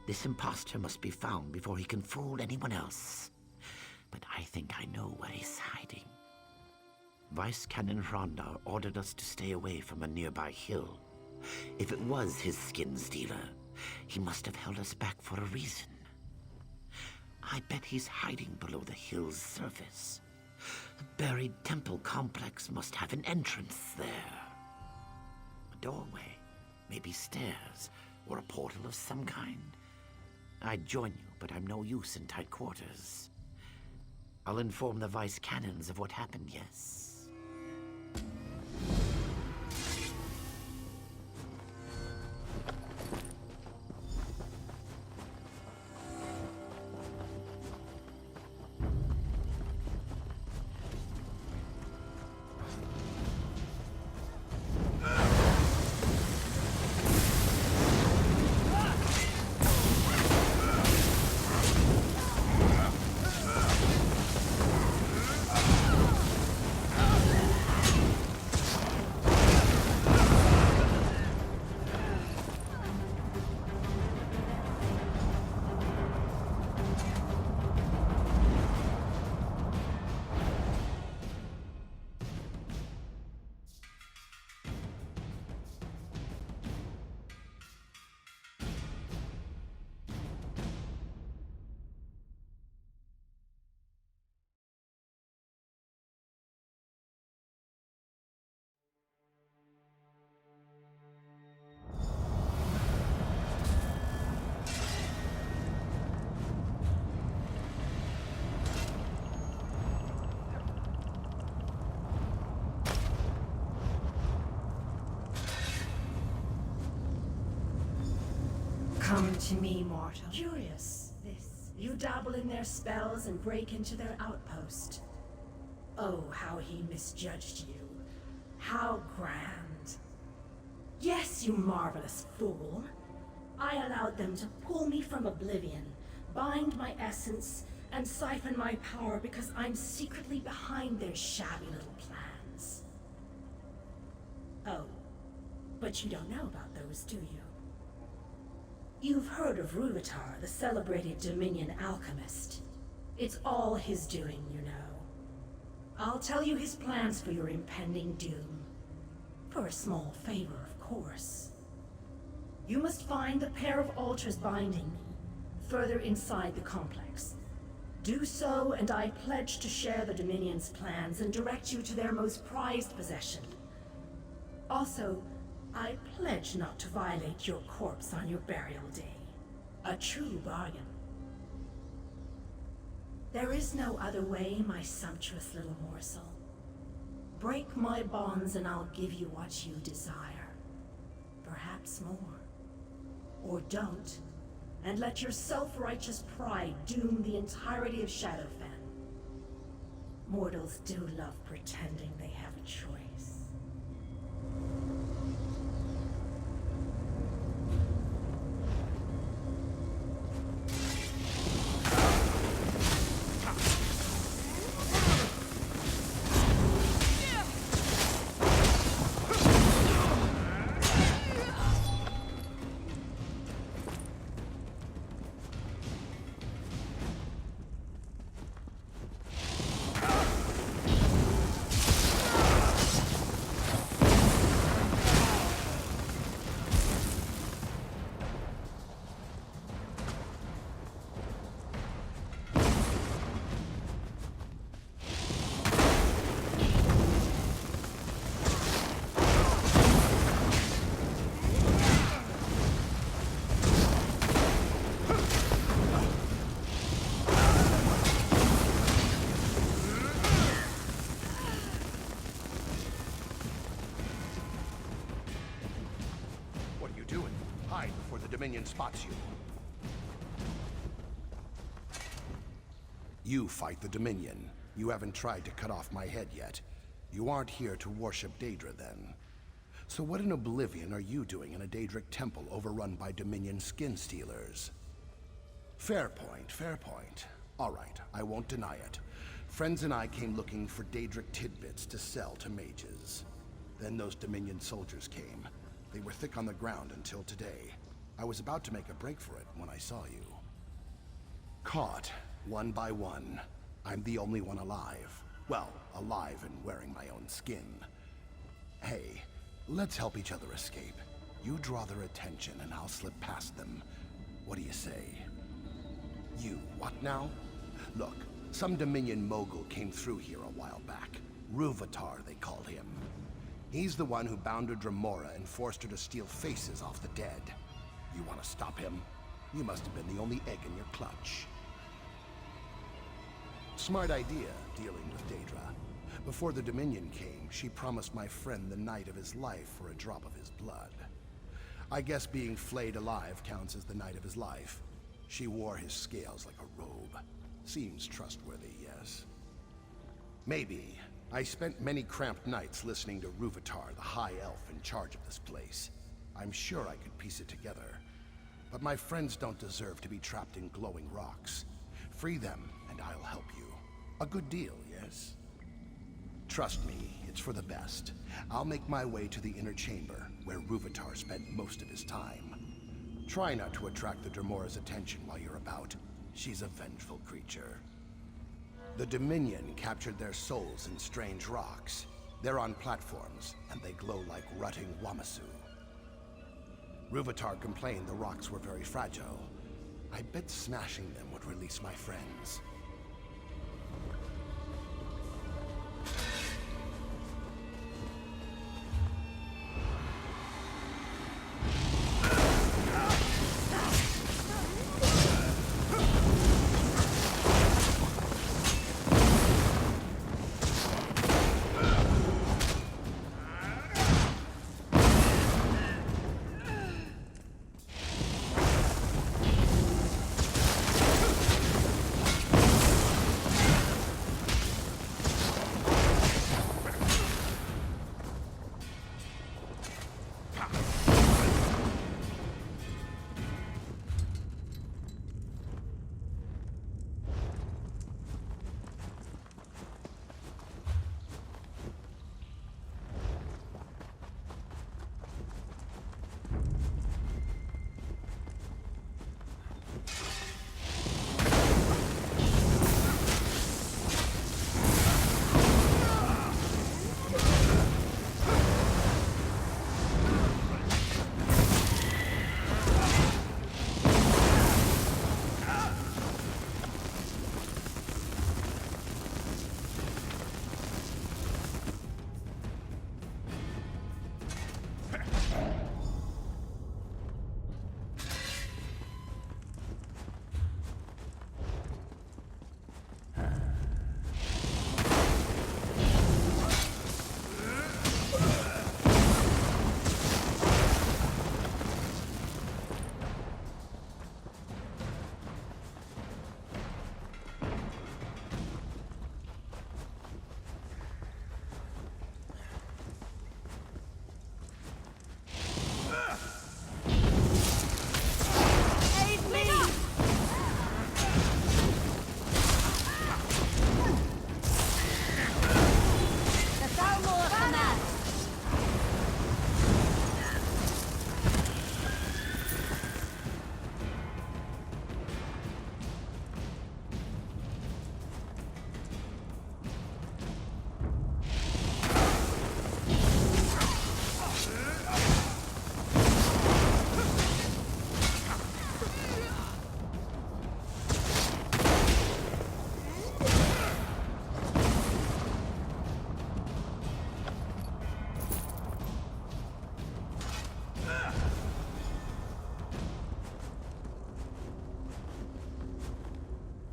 This imposter must be found before he can fool anyone else. But I think I know where he's hiding. Vice Canon Hrondar ordered us to stay away from a nearby hill. If it was his skin stealer, he must have held us back for a reason. I bet he's hiding below the hill's surface. The buried temple complex must have an entrance there. A doorway, maybe stairs, or a portal of some kind. I'd join you, but I'm no use in tight quarters. I'll inform the Vice Canons of what happened, yes. Come to me, mortal. Curious, this. You dabble in their spells and break into their outpost. Oh, how he misjudged you. How grand. Yes, you marvelous fool. I allowed them to pull me from oblivion, bind my essence, and siphon my power because I'm secretly behind their shabby little plans. Oh, but you don't know about those, do you? You've heard of Ruvatar, the celebrated Dominion alchemist. It's all his doing, you know. I'll tell you his plans for your impending doom. For a small favor, of course. You must find the pair of altars binding me, further inside the complex. Do so, and I pledge to share the Dominion's plans and direct you to their most prized possession. Also, I pledge not to violate your corpse on your burial day. A true bargain. There is no other way, my sumptuous little morsel. Break my bonds and I'll give you what you desire. Perhaps more. Or don't, and let your self-righteous pride doom the entirety of Shadowfen. Mortals do love pretending they have a choice. Dominion spots you. You fight the Dominion. You haven't tried to cut off my head yet. You aren't here to worship Daedra, then. So what in Oblivion are you doing in a Daedric temple overrun by Dominion skin stealers? Fair point, fair point. All right, I won't deny it. Friends and I came looking for Daedric tidbits to sell to mages. Then those Dominion soldiers came. They were thick on the ground until today. I was about to make a break for it when I saw you. Caught, one by one. I'm the only one alive. Well, alive and wearing my own skin. Hey, let's help each other escape. You draw their attention and I'll slip past them. What do you say? You, what now? Look, some Dominion mogul came through here a while back. Ruvatar, they called him. He's the one who bound a Dremora and forced her to steal faces off the dead. You want to stop him? You must have been the only egg in your clutch. Smart idea, dealing with Daedra. Before the Dominion came, she promised my friend the night of his life for a drop of his blood. I guess being flayed alive counts as the night of his life. She wore his scales like a robe. Seems trustworthy, yes. Maybe. I spent many cramped nights listening to Ruvatar, the High Elf in charge of this place. I'm sure I could piece it together. But my friends don't deserve to be trapped in glowing rocks. Free them, and I'll help you. A good deal, yes? Trust me, it's for the best. I'll make my way to the inner chamber, where Ruvatar spent most of his time. Try not to attract the Dremora's attention while you're about. She's a vengeful creature. The Dominion captured their souls in strange rocks. They're on platforms, and they glow like rutting Wamasu. Ruvatar complained the rocks were very fragile. I bet smashing them would release my friends.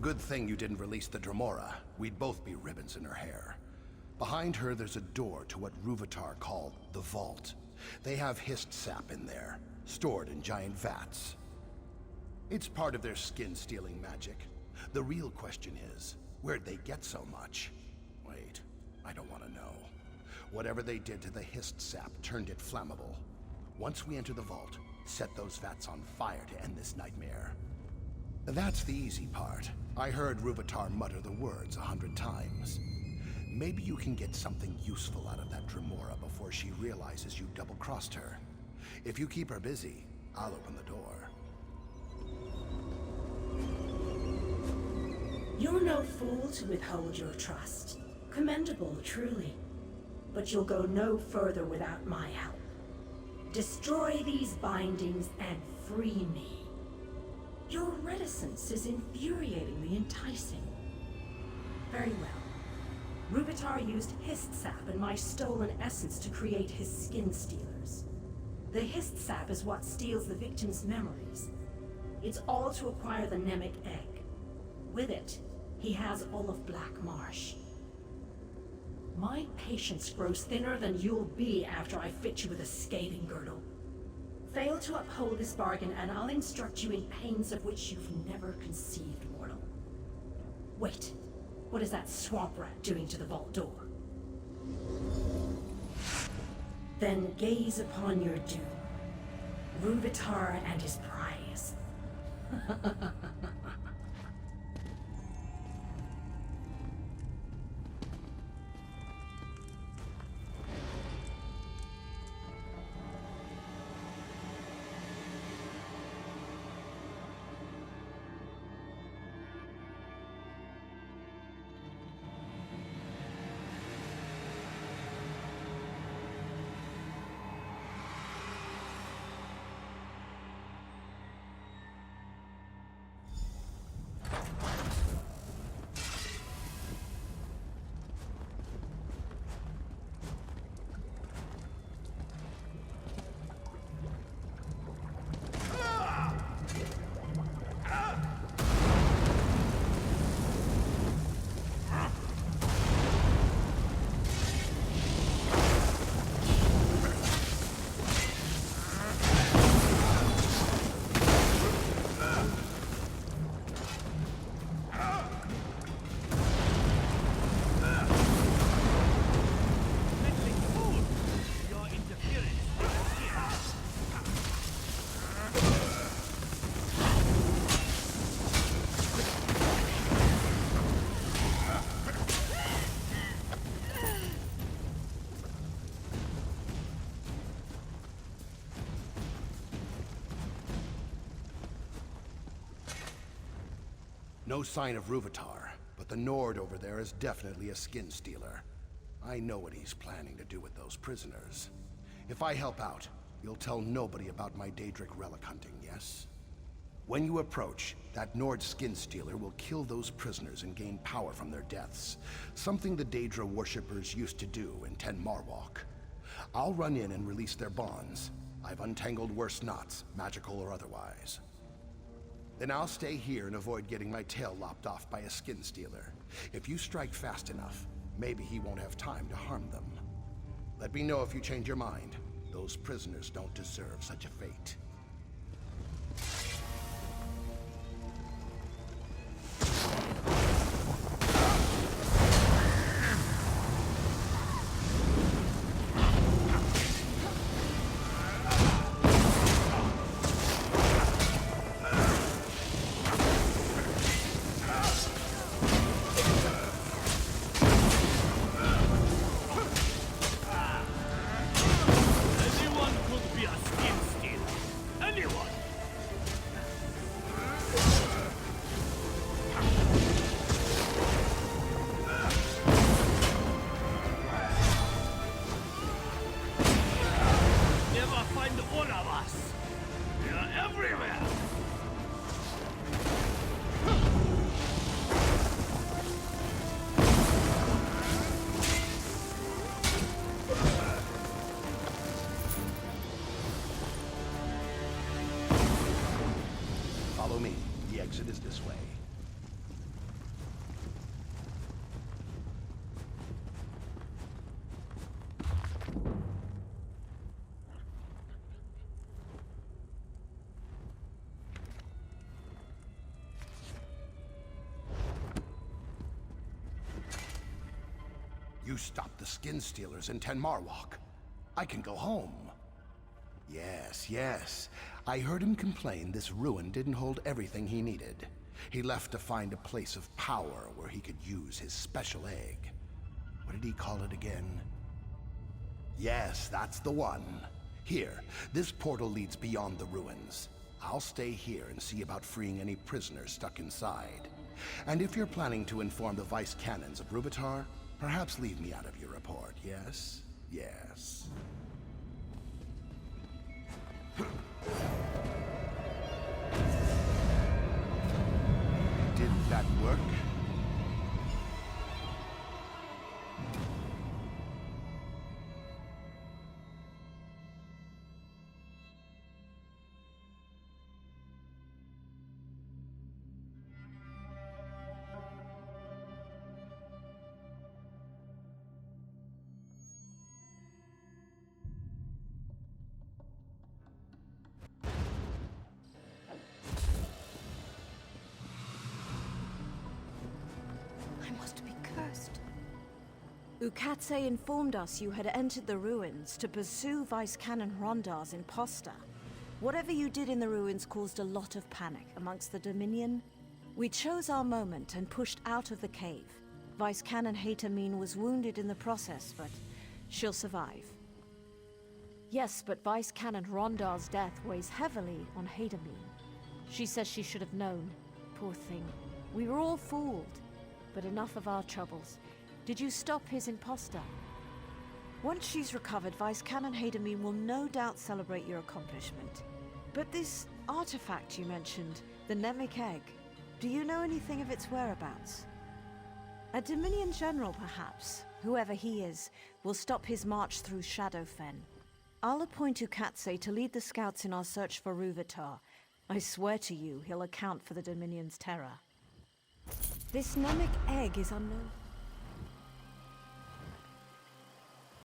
Good thing you didn't release the Dremora. We'd both be ribbons in her hair. Behind her, there's a door to what Ruvatar called the Vault. They have hist sap in there, stored in giant vats. It's part of their skin-stealing magic. The real question is, where'd they get so much? Wait, I don't want to know. Whatever they did to the hist sap turned it flammable. Once we enter the vault, set those vats on fire to end this nightmare. That's the easy part. I heard Ruvatar mutter the words 100 times. Maybe you can get something useful out of that Dremora before she realizes you double-crossed her. If you keep her busy, I'll open the door. You're no fool to withhold your trust. Commendable, truly. But you'll go no further without my help. Destroy these bindings and free me. Your reticence is infuriatingly enticing. Very well. Rubitar used hist sap and my stolen essence to create his skin stealers. The hist sap is what steals the victim's memories. It's all to acquire the Nemic egg. With it, he has all of Black Marsh. My patience grows thinner than you'll be after I fit you with a scathing girdle. Fail to uphold this bargain and I'll instruct you in pains of which you've never conceived, mortal. Wait, what is that swamp rat doing to the vault door? Then gaze upon your doom. Rubitar and his prize. No sign of Ruvitar, but the Nord over there is definitely a skin stealer. I know what he's planning to do with those prisoners. If I help out, you'll tell nobody about my Daedric relic hunting, yes? When you approach, that Nord skin stealer will kill those prisoners and gain power from their deaths. Something the Daedra worshippers used to do in Ten Marwalk. I'll run in and release their bonds. I've untangled worse knots, magical or otherwise. Then I'll stay here and avoid getting my tail lopped off by a skin stealer. If you strike fast enough, maybe he won't have time to harm them. Let me know if you change your mind. Those prisoners don't deserve such a fate. Follow me. The exit is this way. You stopped the skin stealers in Ten Marwalk. I can go home. Yes, yes. I heard him complain this ruin didn't hold everything he needed. He left to find a place of power where he could use his special egg. What did he call it again? Yes, that's the one. Here, this portal leads beyond the ruins. I'll stay here and see about freeing any prisoners stuck inside. And if you're planning to inform the Vice Canons of Rubitar, perhaps leave me out of your report, yes? Yes. Did that work? I must be cursed. Ukatse informed us you had entered the ruins to pursue Vice Canon Rondar's imposter. Whatever you did in the ruins caused a lot of panic amongst the Dominion. We chose our moment and pushed out of the cave. Vice Canon Hatamine was wounded in the process, but she'll survive. Yes, but Vice Canon Rondar's death weighs heavily on Hatamine. She says she should have known. Poor thing. We were all fooled. But enough of our troubles. Did you stop his imposter? Once she's recovered, Vice Canon Hatamine will no doubt celebrate your accomplishment. But this artifact you mentioned, the Nemic Egg, do you know anything of its whereabouts? A Dominion general, perhaps, whoever he is, will stop his march through Shadowfen. I'll appoint Ukatse to lead the scouts in our search for Ruvitar. I swear to you, he'll account for the Dominion's terror. This Nemic Egg is unknown.